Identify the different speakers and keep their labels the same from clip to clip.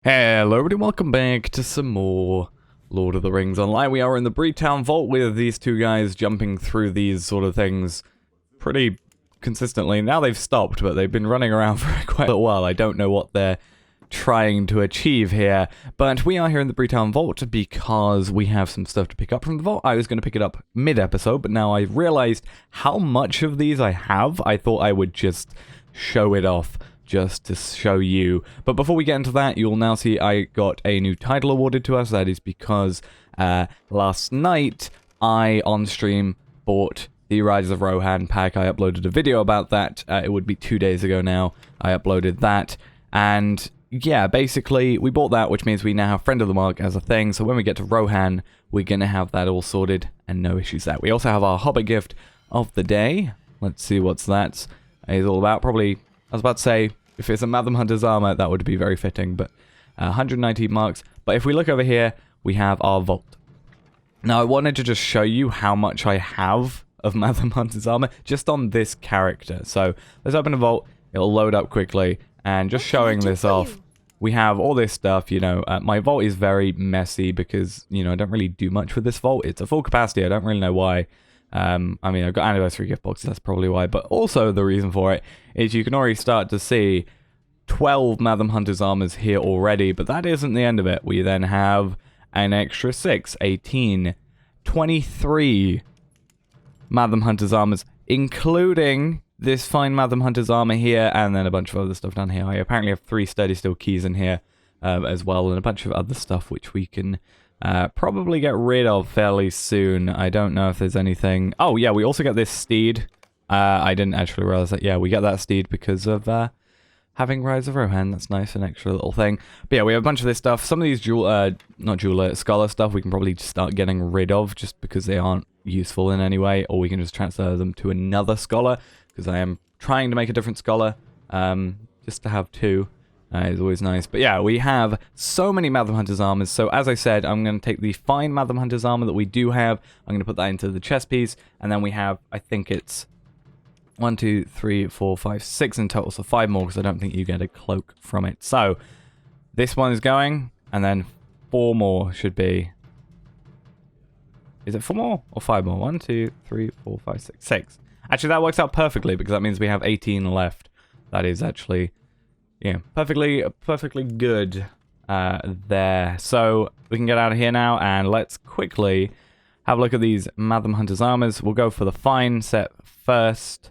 Speaker 1: Hello everybody, welcome back to some more Lord of the Rings Online. We are in the Breetown Vault with these two guys jumping through these sort of things pretty consistently. Now they've stopped, but they've been running around for quite a while. I don't know what they're trying to achieve here, but we are here in the Breetown Vault because we have some stuff to pick up from the vault. I was going to pick it up mid-episode, but now I've realized how much of these I have. I thought I would just show it off just to show you. But before we get into that, you'll now see I got a new title awarded to us. That is because last night I, on stream, bought the Rise of Rohan pack. I uploaded a video about that. It would be 2 days ago now. I uploaded that. And yeah, basically, we bought that, which means we now have Friend of the Mark as a thing. So when we get to Rohan, we're going to have that all sorted and no issues there. We also have our Hobbit gift of the day. Let's see what's that is all about. Probably, I was about to say, if it's a Madam Hunter's armor, that would be very fitting, but 190 marks. But if we look over here, we have our vault. Now, I wanted to just show you how much I have of Madam Hunter's armor just on this character. So let's open the vault. It'll load up quickly. And just showing this off, we have all this stuff, you know. My vault is very messy because, you know, I don't really do much with this vault. It's a full capacity. I don't really know why. I mean, I've got anniversary gift boxes, that's probably why, but also the reason for it is you can already start to see 12 Madam Hunter's armors here already, but that isn't the end of it. We then have an extra 6, 18, 23 Madam Hunter's armors, including this fine Madam Hunter's armor here, and then a bunch of other stuff down here. I apparently have 3 Steady Steel keys in here as well, and a bunch of other stuff which we can probably get rid of fairly soon. I don't know if there's anything. Oh yeah, we also get this steed. I didn't actually realize that. Yeah, we get that steed because of having Rise of Rohan. That's nice, an extra little thing. But yeah, we have a bunch of this stuff. Some of these scholar stuff we can probably just start getting rid of just because they aren't useful in any way, or we can just transfer them to another scholar because I am trying to make a different scholar. Just to have 2. Is always nice. But yeah, we have so many Madam Hunter's armors. So as I said, I'm going to take the fine Madam Hunter's armor that we do have. I'm going to put that into the chest piece. And then we have, I think it's 1, 2, 3, 4, 5, 6 in total. So 5 more because I don't think you get a cloak from it. So this one is going. And then 4 more should be. Is it 4 more or 5 more? 1, 2, 3, 4, 5, 6. 6. Actually, that works out perfectly because that means we have 18 left. That is actually... yeah, perfectly good there. So we can get out of here now, and let's quickly have a look at these Madam Hunter's armors. We'll go for the fine set first.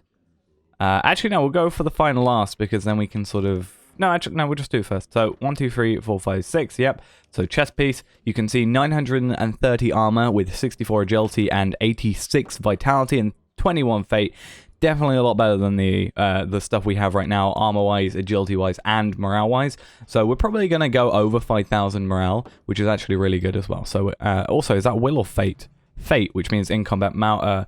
Speaker 1: Actually, no, we'll go for the fine last, because then we can sort of... No, actually, no, we'll just do it first. So 1, 2, 3, 4, 5, 6, yep. So chest piece, you can see 930 armor with 64 agility and 86 vitality and 21 fate. Definitely a lot better than the stuff we have right now, armor-wise, agility-wise, and morale-wise. So we're probably going to go over 5,000 morale, which is actually really good as well. So also, is that will or fate? Fate, which means in-combat power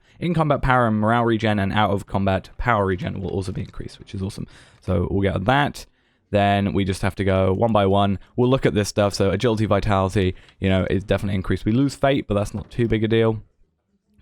Speaker 1: and morale regen, and out-of-combat power regen will also be increased, which is awesome. So we'll get that. Then we just have to go one by one. We'll look at this stuff. So agility, vitality, you know, is definitely increased. We lose fate, but that's not too big a deal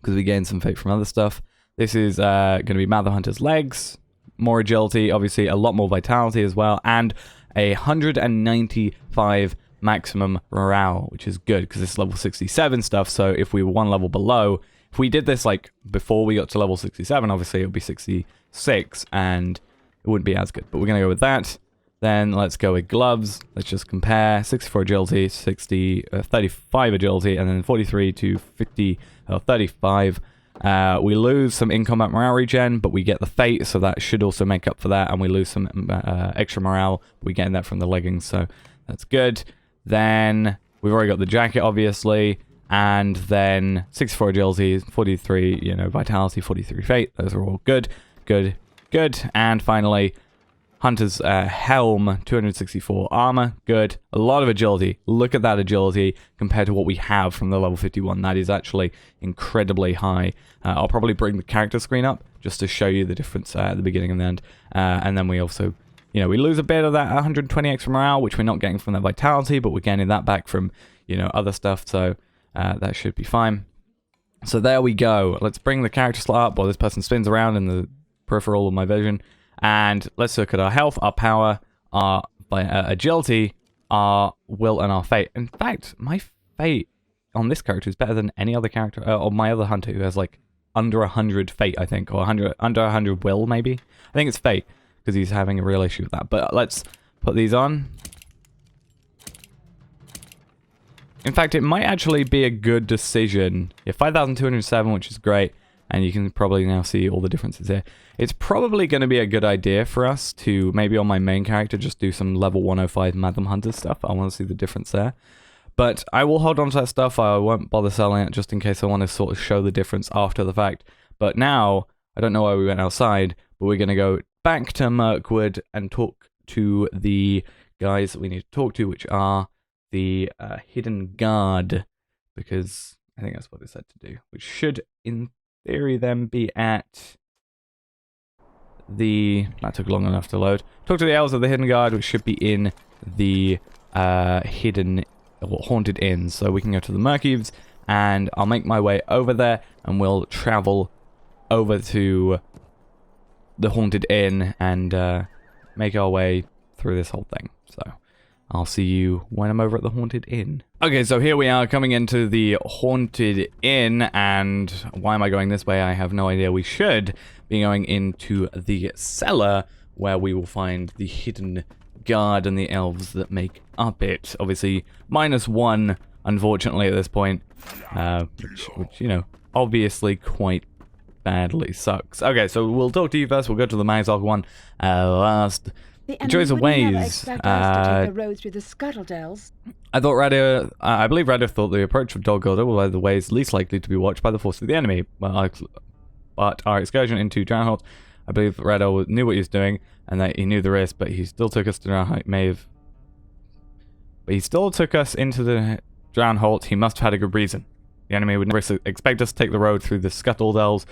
Speaker 1: because we gain some fate from other stuff. This is going to be Madam Hunter's legs, more agility, obviously a lot more vitality as well, and 195 maximum morale, which is good because this is level 67 stuff. So if we were 1 level below, if we did this like before we got to level 67, obviously it would be 66 and it wouldn't be as good. But we're going to go with that. Then let's go with gloves. Let's just compare 64 agility, 35 agility, and then 43 to 50 or 35. We lose some in-combat morale regen, but we get the fate, so that should also make up for that, and we lose some extra morale. We're getting that from the leggings, so that's good. Then we've already got the jacket, obviously, and then 64 agility, 43, you know, vitality, 43 fate. Those are all good, good, good. And finally, Hunter's helm, 264 armor, good. A lot of agility. Look at that agility compared to what we have from the level 51. That is actually incredibly high. I'll probably bring the character screen up just to show you the difference at the beginning and the end. And then we also, you know, we lose a bit of that 120 extra morale, which we're not getting from that vitality, but we're getting that back from, you know, other stuff. So that should be fine. So there we go. Let's bring the character slot up while this person spins around in the peripheral of my vision. And let's look at our health, our power, our agility, our will and our fate. In fact, my fate on this character is better than any other character, or my other hunter who has like under 100 fate, I think, or 100 under 100 will, maybe. I think it's fate because he's having a real issue with that. But let's put these on. In fact, it might actually be a good decision. Yeah, 5,207, which is great. And you can probably now see all the differences here. It's probably going to be a good idea for us to, maybe on my main character, just do some level 105 Madam Hunter stuff. I want to see the difference there. But I will hold on to that stuff. I won't bother selling it just in case I want to sort of show the difference after the fact. But now, I don't know why we went outside, but we're going to go back to Mirkwood and talk to the guys that we need to talk to, which are the Hidden Guard. Because I think that's what it said to do. Which should, in theory, then be at the... That took long enough to load. Talk to the elves of the Hidden Guard, which should be in the hidden... or haunted inn. So we can go to the Mirk-Eaves, and I'll make my way over there, and we'll travel over to the haunted inn and make our way through this whole thing. So I'll see you when I'm over at the haunted inn. Okay, so here we are coming into the haunted inn, and why am I going this way? I have no idea. We should be going into the cellar where we will find the hidden guard and the elves that make up it. Obviously, -1, unfortunately, at this point, which, you know, obviously quite badly sucks. Okay, so we'll talk to you first. We'll go to the Magzog one last. The choice of ways.
Speaker 2: To take the road through the Scuttle Dells.
Speaker 1: I believe Radar thought the approach of Dol Guldur were the ways least likely to be watched by the force of the enemy. But our excursion into Drownholt, I believe Radar knew what he was doing, and that he knew the risk, but he still took us to Drownholt. But he still took us into the Drownholt. He must have had a good reason. The enemy would never expect us to take the road through the Scuttle Dells.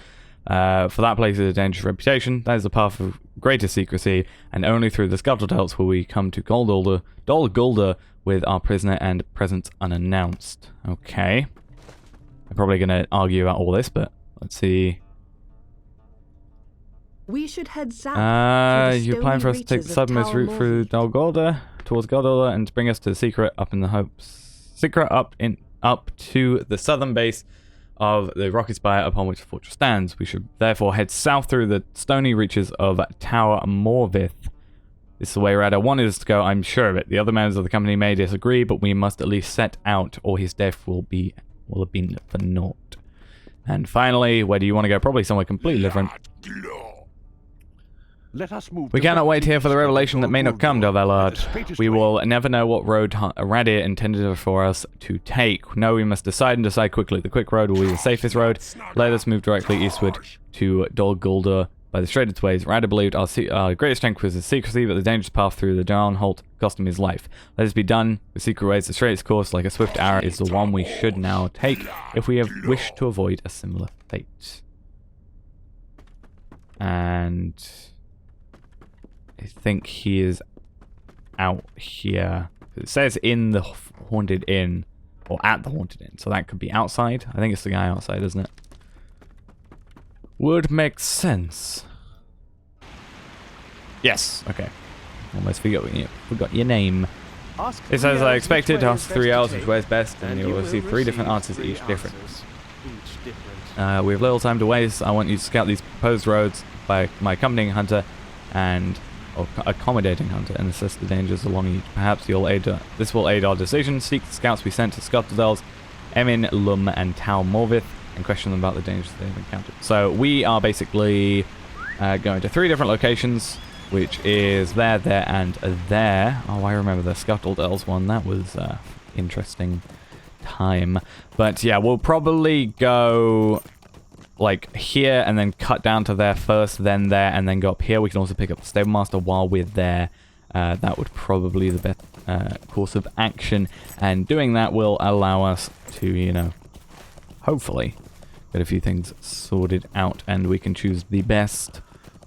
Speaker 1: For that place is a dangerous reputation. That is the path of greatest secrecy, and only through the Scuttle Dells will we come to Dol Guldur with our prisoner and presence unannounced. Okay. I'm probably going to argue about all this, but let's see.
Speaker 2: We should head south.
Speaker 1: You're planning for us to take the southernmost route through Dol Guldur, towards Guldur, and to bring us to the secret up to the southern base of the rocky spire upon which the fortress stands. We should therefore head south through the stony reaches of Tower Morvith. This is the way Radar wanted us to go, I'm sure of it. The other members of the company may disagree, but we must at least set out, or his death will have been for naught. And finally, where do you want to go? Probably somewhere completely different.
Speaker 3: Let us move.
Speaker 1: We cannot wait here for the revelation that may not come, J.R.R. We will never know what road Radir intended for us to take. No, we must decide and decide quickly. The quick road will be the safest road. Let us move directly eastward to Dol Guldur by the straightest ways. Radir believed our greatest strength was his secrecy, but the dangerous path through the Drownholt cost him his life. Let us be done with secret ways. The straightest course, like a swift arrow, is the one we should now take if we wish to avoid a similar fate. And I think he is out here. It says in the haunted inn, or at the haunted inn, so that could be outside. I think it's the guy outside, isn't it? Would make sense. Yes, okay. Almost forgot your name. It says, I expected, ask 3 hours which way is best, and you will receive 3 different answers, each different. We have little time to waste. I want you to scout these proposed roads by my accompanying hunter, and accommodating hunter, and assess the dangers along each. Perhaps this will aid our decision. Seek the scouts we sent to Scuttle Dells, Emin, Lum, and Tower Morvith, and question them about the dangers they've encountered. So we are basically going to 3 different locations, which is there, and there. Oh, I remember the Scuttle Dells one. That was interesting time. But yeah, we'll probably go like here and then cut down to there first, then there, and then go up here. We can also pick up the Stable Master while we're there. That would probably be the best course of action, and doing that will allow us to, you know, hopefully get a few things sorted out, and we can choose the best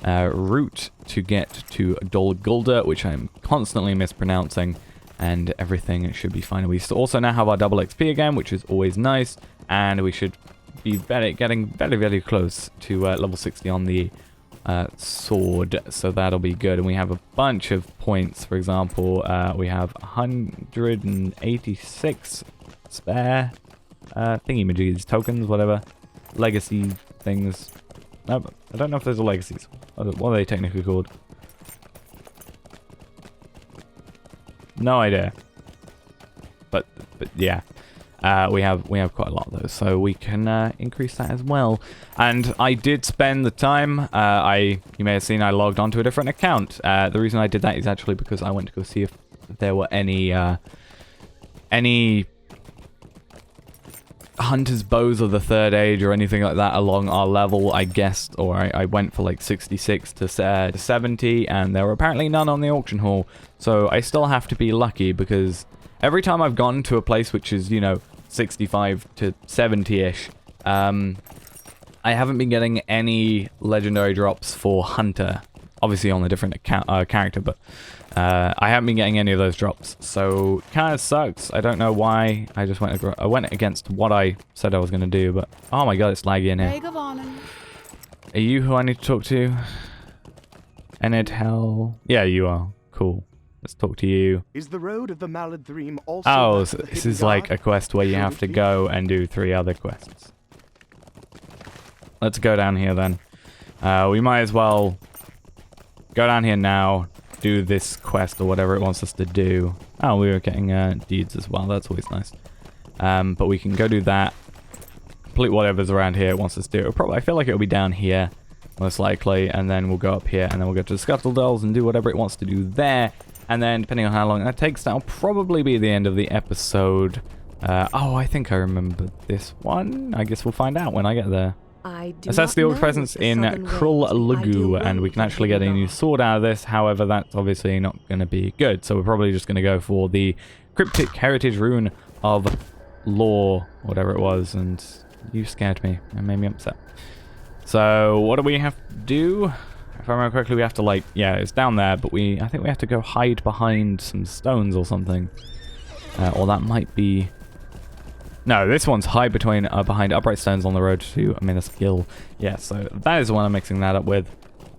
Speaker 1: route to get to Dol Guldur, which I'm constantly mispronouncing, and everything should be fine. We also now have our double XP again, which is always nice, and we should be getting very, very close to level 60 on the sword, so that'll be good. And we have a bunch of points. For example, we have 186 spare thingy-majiggies, tokens, whatever, legacy things. No, I don't know if those are legacies. What are they technically called? No idea. But yeah. We have quite a lot of those, so we can increase that as well. And I did spend the time. You may have seen I logged onto a different account. The reason I did that is actually because I went to go see if there were any hunter's bows of the third age or anything like that along our level. I guessed, or I went for like 66 to 70, and there were apparently none on the auction hall. So I still have to be lucky, because every time I've gone to a place which is, you know, 65 to 70-ish, I haven't been getting any legendary drops for Hunter. Obviously on a different account, character, but I haven't been getting any of those drops. So, kind of sucks. I don't know why. I just went against what I said I was going to do, but... Oh my god, it's laggy in here. Are you who I need to talk to? Enid Hell? Yeah, you are. Cool. Let's talk to you.
Speaker 3: Is the road of the Maladream also?
Speaker 1: Oh, so this is like a quest where you have to go and do 3 other quests. Let's go down here then. We might as well go down here now, do this quest or whatever it wants us to do. Oh, we were getting deeds as well. That's always nice. But we can go do that. Complete whatever's around here it wants us to do. I feel like it'll be down here, most likely, and then we'll go up here, and then we'll go to the Scuttle Dells and do whatever it wants to do there. And then, depending on how long that takes, that'll probably be the end of the episode. Oh, I think I remember this one. I guess we'll find out when I get there. Assess the orc presence in Dol Guldur, and we can actually get a new sword out of this. However, that's obviously not going to be good. So we're probably just going to go for the Cryptic Heritage Rune of Law, whatever it was. And you scared me and made me upset. So, what do we have to do? If I remember correctly, we have to, like, yeah, it's down there, but I think we have to go hide behind some stones or something. Or that might be... No, this one's hide behind upright stones on the road to Minas Gill. Yeah, so that is the one I'm mixing that up with.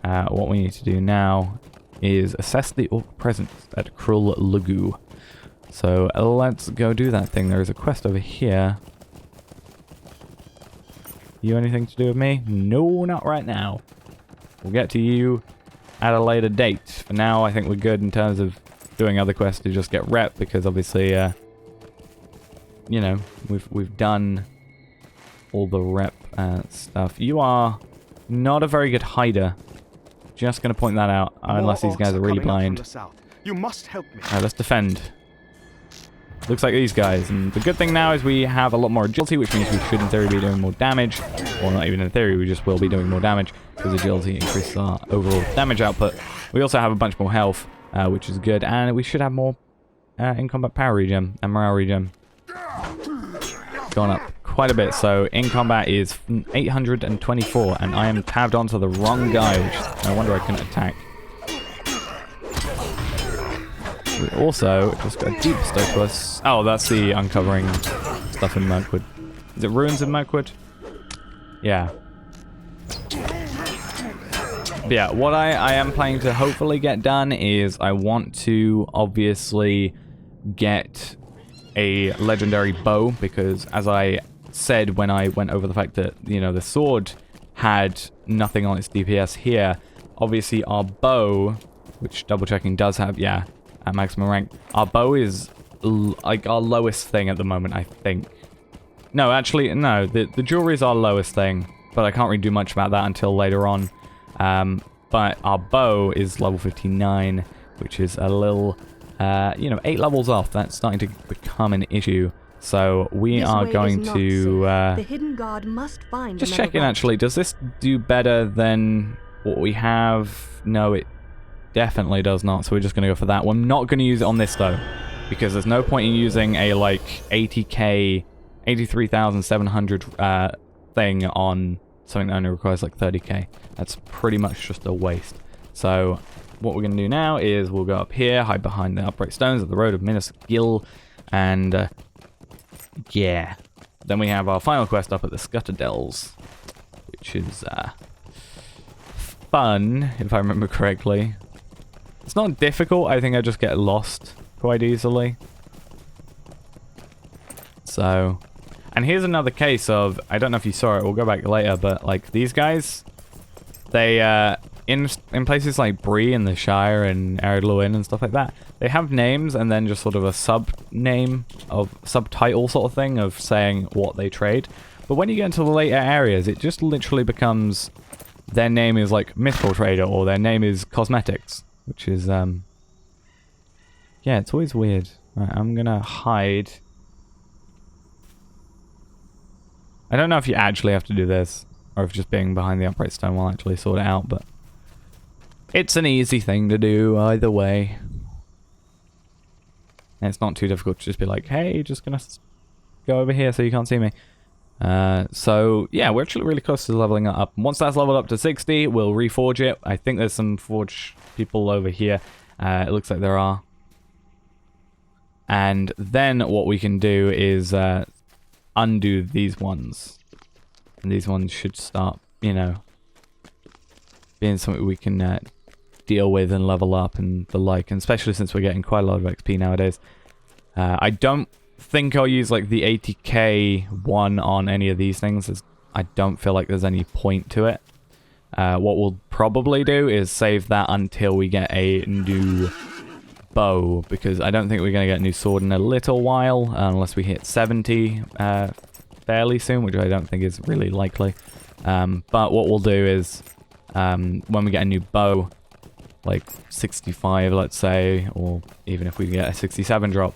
Speaker 1: What we need to do now is assess the orc presence at Dol Guldur. So let's go do that thing. There is a quest over here. You anything to do with me? No, not right now. We'll get to you at a later date. For now, I think we're good in terms of doing other quests to just get rep, because obviously, you know, we've done all the rep stuff. You are not a very good hider. Just going to point that out, unless these guys are really blind.
Speaker 3: You must help me.
Speaker 1: Let's defend. Looks like these guys. And the good thing now is we have a lot more agility, which means we should in theory be doing more damage. Or not even in theory, we just will be doing more damage, because agility increases our overall damage output. We also have a bunch more health, which is good. And we should have more in-combat power regen and morale regen. Gone up quite a bit. So in combat is 824, and I am tabbed onto the wrong guy, which no wonder I couldn't attack. We also just got a deep stockless. Oh, that's the uncovering stuff in Mirkwood. Is it ruins in Mirkwood? Yeah. But yeah, what I am planning to hopefully get done is I want to obviously get a legendary bow, because as I said when I went over the fact that, you know, the sword had nothing on its DPS here, obviously our bow, which double checking does have, yeah, at maximum rank, our bow is like our lowest thing at the moment, I think. No, actually, no, the jewelry is our lowest thing, but I can't really do much about that until later on. But our bow is level 59, which is a little... you know, 8 levels off. That's starting to become an issue. So we are going to
Speaker 2: the hidden guard must find
Speaker 1: just check in. Actually, does this do better than what we have? No, it definitely does not. So we're just going to go for that. We're not going to use it on this though, because there's no point in using a like 80k, 83,700 thing on something that only requires like 30k. That's pretty much just a waste. So what we're going to do now is we'll go up here, hide behind the upright stones at the road of Minas Gill, and yeah. Then we have our final quest up at the Scuttle Dells, which is fun, if I remember correctly. It's not difficult, I think I just get lost quite easily. So, and here's another case of, I don't know if you saw it, we'll go back later, but like these guys, they, in places like Bree in the Shire and Ered Luin and stuff like that, they have names and then just sort of a sub-name of, subtitle sort of thing of saying what they trade. But when you get into the later areas, it just literally becomes, their name is like Mythical Trader or their name is Cosmetics, which is, yeah, it's always weird. Right, I'm gonna hide. I don't know if you actually have to do this, or if just being behind the upright stone will actually sort it out, but it's an easy thing to do either way. And it's not too difficult to just be like, hey, just gonna go over here so you can't see me. So, yeah, we're actually really close to leveling it up. Once that's leveled up to 60, we'll reforge it. I think there's some forge people over here. It looks like there are. And then what we can do is undo these ones. And these ones should start, you know, being something we can deal with and level up and the like. And especially since we're getting quite a lot of XP nowadays. I don't think I'll use like the 80k one on any of these things. I don't feel like there's any point to it. What we'll probably do is save that until we get a new bow, because I don't think we're going to get a new sword in a little while, unless we hit 70 fairly soon, which I don't think is really likely. But what we'll do is, when we get a new bow, like 65 let's say, or even if we get a 67 drop,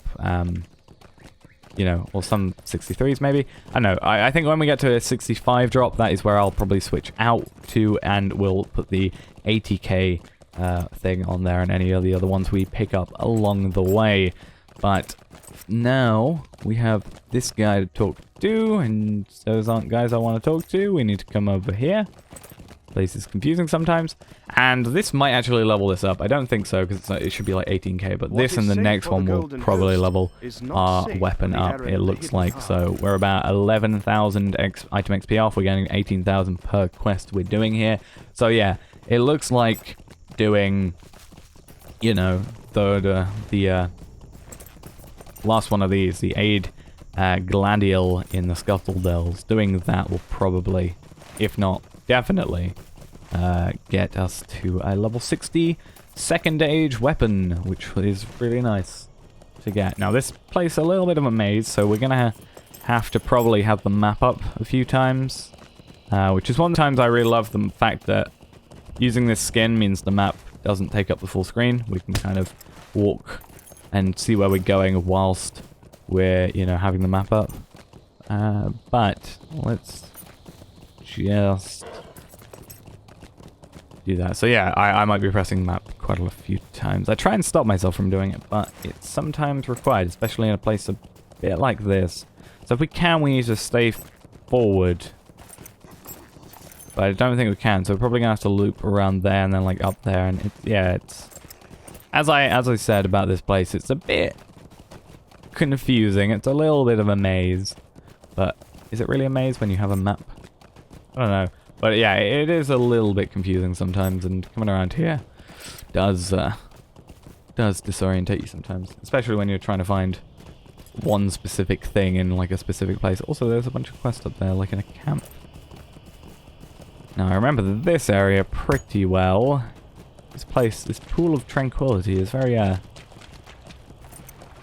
Speaker 1: you know, or some 63s maybe. I don't know. I think when we get to a 65 drop, that is where I'll probably switch out to, and we'll put the 80k thing on there and any of the other ones we pick up along the way. But now we have this guy to talk to, and those aren't guys I want to talk to. We need to come over here. Place is confusing sometimes. And this might actually level this up. I don't think so, because it should be like 18k, but this and the next one will probably level our weapon up, it looks like. So we're about 11,000 item XP off. We're getting 18,000 per quest we're doing here. So yeah, it looks like doing, you know, the last one of these, the Aid Gladial in the Scuttle Dells. Doing that will probably, if not definitely, get us to a level 60 second age weapon, which is really nice to get. Now this place a little bit of a maze, so we're gonna have to probably have the map up a few times, which is one of the times I really love the fact that using this skin means the map doesn't take up the full screen. We can kind of walk and see where we're going whilst we're, you know, having the map up. But let's just do that. So yeah, I might be pressing map quite a few times. I try and stop myself from doing it, but it's sometimes required, especially in a place a bit like this. So if we can, we need to stay forward. But I don't think we can, so we're probably gonna have to loop around there and then like up there, and it's as I said about this place, it's a bit confusing. It's a little bit of a maze, but is it really a maze when you have a map? I don't know. But yeah, it is a little bit confusing sometimes, and coming around here does disorientate you sometimes, especially when you're trying to find one specific thing in like a specific place. Also, there's a bunch of quests up there, like in a camp. Now, I remember this area pretty well. This place, this pool of tranquility is very,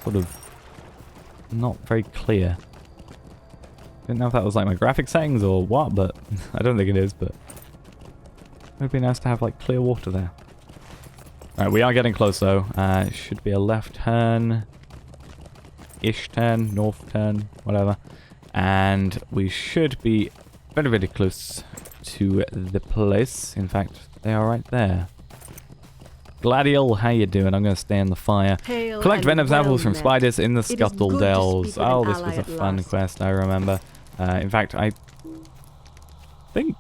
Speaker 1: sort of not very clear. Didn't know if that was like my graphic settings or what, but I don't think it is, but it would be nice to have like clear water there. Alright, we are getting close though. It should be a left turn, ish turn, north turn, whatever. And we should be very, very close to the place. In fact, they are right there. Gladial, how you doing? I'm going to stay in the fire.
Speaker 2: Hail
Speaker 3: Collect venom samples from
Speaker 2: met.
Speaker 3: spiders in the
Speaker 2: It is
Speaker 3: Scuttle
Speaker 2: good to
Speaker 3: Dells.
Speaker 2: speak with
Speaker 3: Oh,
Speaker 2: an
Speaker 3: this was
Speaker 2: ally
Speaker 3: a
Speaker 2: at
Speaker 3: fun
Speaker 2: last.
Speaker 3: quest, I remember. In fact, I think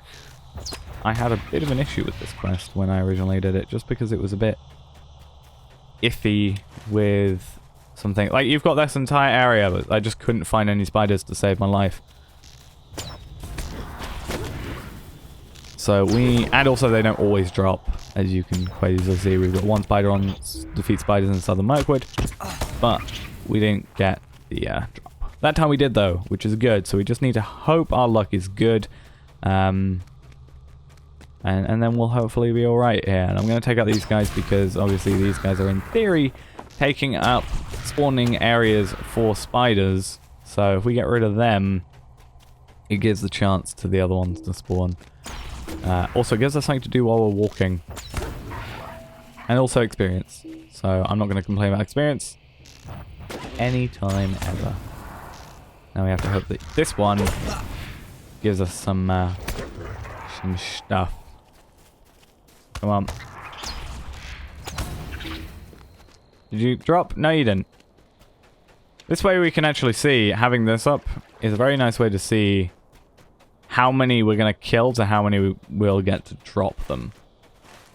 Speaker 3: I had a bit of an issue with this quest when I originally did it, just because it was a bit iffy with something. Like, you've got this entire area, but I just couldn't find any spiders to save my life. So and also they don't always drop, as you can quite easily see. We've got one spider on defeat spiders in southern Mirkwood, but we didn't get the drop. That time we did though, which is good. So we just need to hope our luck is good, and then we'll hopefully be all right here. And I'm going to take out these guys because obviously these guys are in theory taking up spawning areas for spiders. So if we get rid of them, it gives the chance to the other ones to spawn. Also gives us something to do while we're walking. And also experience. So I'm not going to complain about experience anytime ever. Now we have to hope that this one gives us some stuff. Come on. Did you drop? No, you didn't. This way we can actually see, having this up is a very nice way to see how many we're going to kill to how many we'll get to drop them.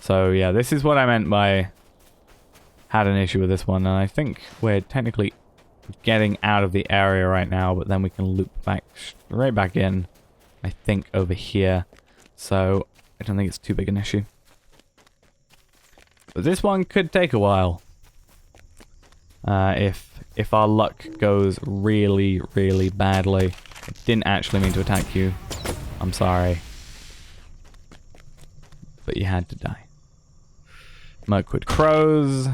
Speaker 3: So yeah, this is what I meant by had an issue with this one, and I think we're technically getting out of the area right now, but then we can loop back straight back in, I think, over here. So I don't think it's too big an issue. But this one could take a while. If our luck goes really, really badly. I didn't actually mean to attack you. I'm sorry. But you had to die. Mirkwood crows.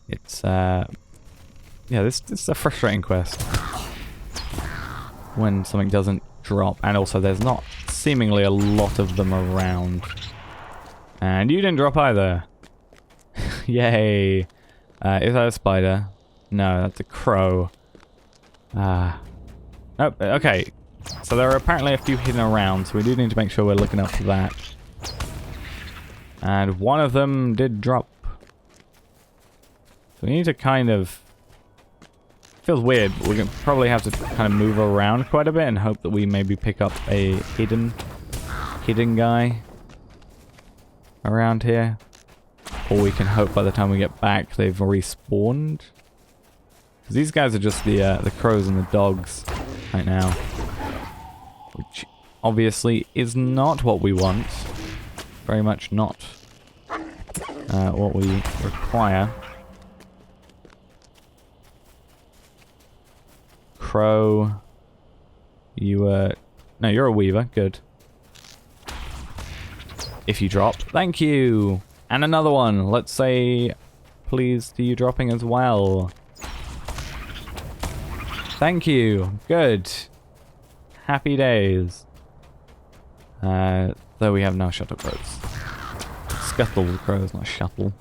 Speaker 3: It's, yeah, this is a frustrating quest. When something doesn't drop. And also there's not seemingly a lot of them around. And you didn't drop either. Yay. Is that a spider? No, that's a crow. Oh, okay. So there are apparently a few hidden around, so we do need to make sure we're looking out for that. And one of them did drop. So we need to kind of... Feels weird, but we're going to probably have to kind of move around quite a bit and hope that we maybe pick up a hidden guy around here. Or we can hope by the time we get back they've respawned. Because these guys are just the crows and the dogs right now. Which obviously is not what we want. Very much not what we require. Crow. You no, you're a weaver. Good. If you drop. Thank you! And another one. Let's say, please, to you dropping as well. Thank you. Good. Happy days. Though we have no shuttle crows. Scuttle crows, not shuttle.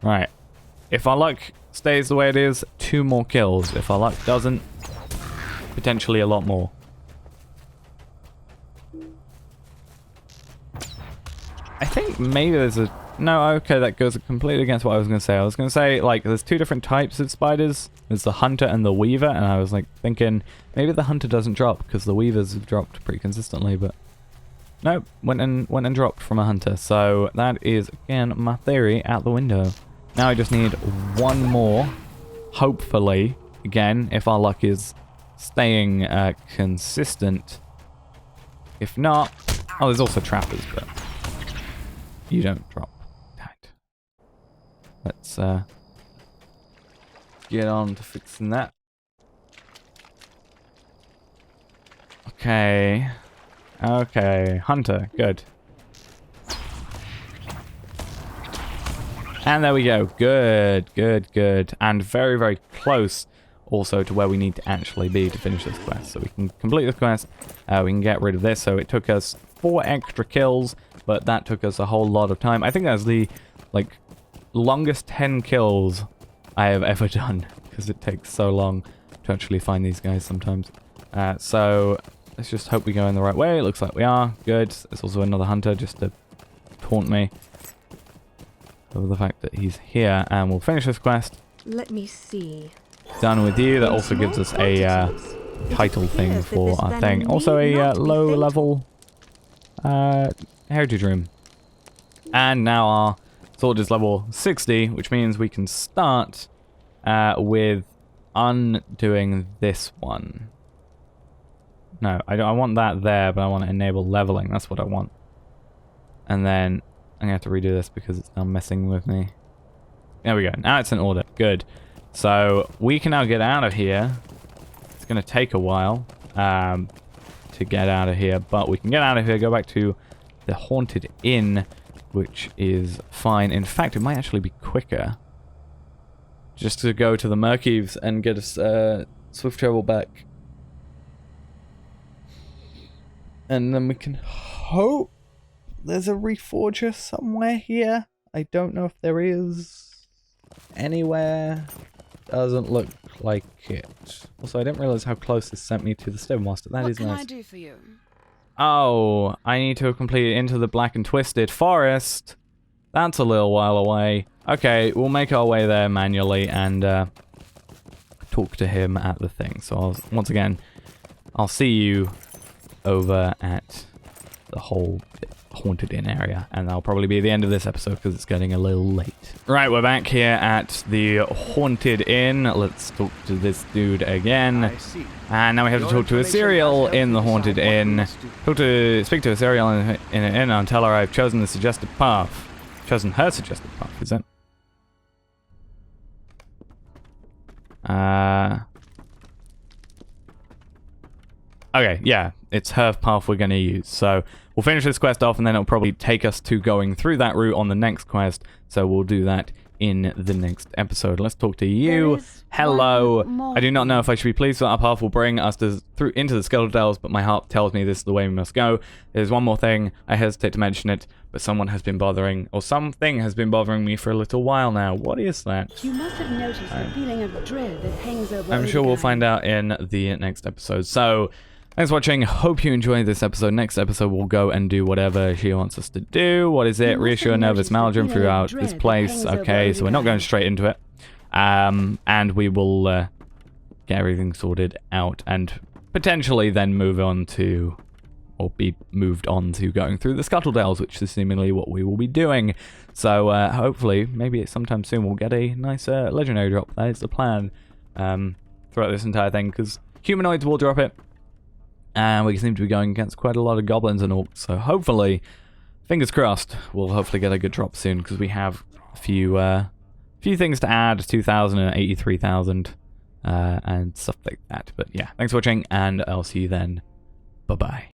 Speaker 3: Right. If our luck stays the way it is, 2 more kills. If our luck doesn't, potentially a lot more. I think maybe there's a... No, okay, that goes completely against what I was going to say. I was going to say, like, there's 2 different types of spiders. There's the hunter and the weaver, and I was, like, thinking maybe the hunter doesn't drop, because the weavers have dropped pretty consistently, but... Nope, went and dropped from a hunter. So that is, again, my theory out the window. Now I just need 1 more, hopefully, again, if our luck is staying consistent. If not... Oh, there's also trappers, but... You don't drop. Right. Let's get on to fixing that. Okay. Okay. Hunter. Good. And there we go. Good, good, good. And very, very close also to where we need to actually be to finish this quest. So we can complete this quest. We can get rid of this. So it took us 4 extra kills. But that took us a whole lot of time. I think that's the, like, longest 10 kills I have ever done. Because it takes so long to actually find these guys sometimes. So, let's just hope we go in the right way. It looks like we are. Good. There's also another hunter just to taunt me over the fact that he's here. And we'll finish this quest.
Speaker 2: Let me see.
Speaker 3: Done with you. That also gives us a title thing for our thing. Also a low level... heritage room. And now our sword is level 60, which means we can start with undoing this one. No, I want that there, but I want to enable leveling. That's what I want. And then I'm going to have to redo this because it's now messing with me. There we go. Now it's in order. Good. So we can now get out of here. It's going to take a while to get out of here, but we can get out of here, go back to the Haunted Inn, which is fine. In fact, it might actually be quicker just to go to the Mirk-Eaves and get us swift travel back. And then we can hope there's a Reforger somewhere here. I don't know if there is anywhere. Doesn't look like it. Also, I didn't realize how close this sent me to the Stablemaster. That is nice.
Speaker 4: What can I do for you?
Speaker 3: Oh, I need to complete Into the Black and Twisted Forest. That's a little while away. Okay, we'll make our way there manually and talk to him at the thing. So once again, I'll see you over at the whole Haunted Inn area, and that'll probably be the end of this episode because it's getting a little late. Right, we're back here at the Haunted Inn. Let's talk to this dude again.
Speaker 5: I see.
Speaker 3: And now we have to talk to a serial in the Haunted Inn. Speak to a serial in an inn and tell her I've chosen the suggested path. Chosen her suggested path, is it? Okay, yeah, it's her path we're going to use. So we'll finish this quest off, and then it'll probably take us to going through that route on the next quest. So we'll do that in the next episode. Let's talk to you. Hello. I do not know if I should be pleased that our path will bring us through into the Skeletal Dells, but my heart tells me this is the way we must go. There's one more thing. I hesitate to mention it, but someone has been bothering, or something has been bothering me for a little while now. What is that?
Speaker 2: You must have noticed the feeling of dread that hangs over.
Speaker 3: I'm sure we'll find out in the next episode. So, thanks for watching. Hope you enjoyed this episode. Next episode, we'll go and do whatever she wants us to do. What is it? Reassure nervous Maladrin throughout this place. Okay, so we're not going straight into it. And we will get everything sorted out and potentially then move on to, or be moved on to going through the Scuttle Dells, which is seemingly what we will be doing. So hopefully, maybe sometime soon, we'll get a nice legendary drop. That is the plan throughout this entire thing, because humanoids will drop it. And we seem to be going against quite a lot of goblins and orcs, so hopefully, fingers crossed, we'll hopefully get a good drop soon, because we have a few things to add, 2,000 and 83,000, and stuff like that. But yeah, thanks for watching, and I'll see you then. Bye-bye.